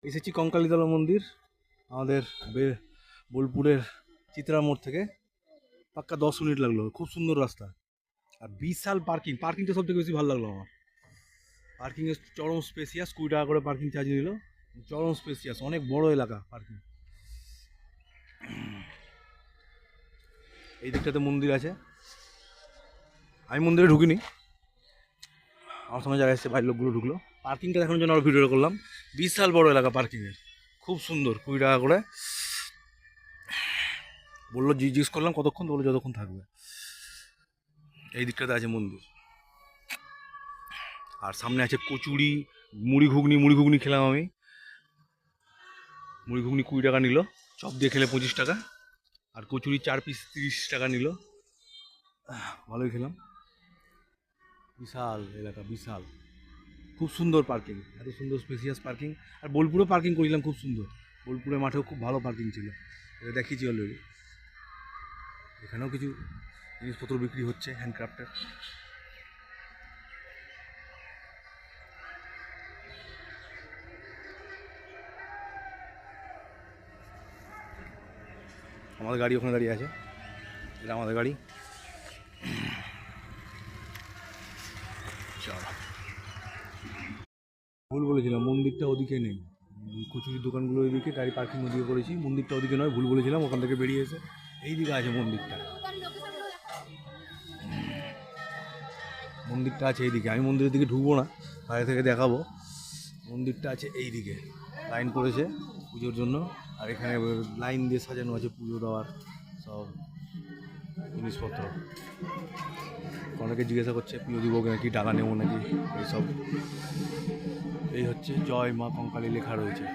এসেছি কঙ্কালীতলা মন্দির আমাদের বোলপুরের চিত্রা মোড় থেকে। পাক্কা 10 মিনিট লাগলো, খুব সুন্দর রাস্তা আর বিশাল পার্কিংটা সব থেকে বেশি ভালো লাগলো আমার। পার্কিংয়ের চরম স্পেসিয়াস, 20 টাকা করে পার্কিং চার্জ নিল। চরম স্পেসিয়াস, অনেক বড় এলাকা পার্কিং। এই দিকটাতে মন্দির আছে, আমি মন্দিরে ঢুকিনি, আমার সঙ্গে যারা এসছে বাইরের লোকগুলো ঢুকলো। পার্কিংটা দেখানোর জন্য আরও ভিডিওটা করলাম। বিশাল বড় এলাকা পার্কিংয়ের, খুব সুন্দর। 20 টাকা করে বললো, জিজ্ঞেস করলাম কতক্ষণ, বললো যতক্ষণ থাকবে। এই দিকটাতে আছে মন্দির, আর সামনে আছে কচুরি, মুড়ি ঘুগনি খেলাম আমি। মুড়ি ঘুগনি 20 টাকা নিল, চপ দিয়ে খেলে 25 টাকা, আর কচুরি 4 পিস 30 টাকা নিল। ভালোই খেলাম। বিশাল এলাকা, বিশাল, খুব সুন্দর পার্কিং, এত সুন্দর স্পেসিয়াস পার্কিং। আর বোলপুরে পার্কিং করেছিলাম খুব সুন্দর, বোলপুরের মাঠেও খুব ভালো পার্কিং ছিল, এটা দেখিয়েছি অলরেডি। এখানেও কিছু জিনিসপত্র বিক্রি হচ্ছে হ্যান্ডক্রাফটের। আমাদের গাড়ি ওখানে দাঁড়িয়ে আছে, এটা আমাদের গাড়ি। চল, ভুল বলেছিলাম, মন্দিরটা ওদিকে নেই, কচুরির দোকানগুলো ওইদিকে, গাড়ি পার্কিং ওদিকে করেছি। মন্দিরটা ওদিকে নয়, ভুল বলেছিলাম, ওখান থেকে বেরিয়ে এসে এইদিকে আছে মন্দিরটা। মন্দিরটা আছে এইদিকে, আমি মন্দিরের দিকে ঢুকবো না, বাইরে থেকে দেখাবো। মন্দিরটা আছে এইদিকে, লাইন করেছে পুজোর জন্য, আর এখানে লাইন দিয়ে সাজানো আছে পুজো দেওয়ার সব জিনিসপত্র। অনেকে জিজ্ঞাসা করছে পুজো দিব নাকি, টাকা নেবো নাকি, এইসব। এই হচ্ছে জয় মা কঙ্কালী লেখা রয়েছে।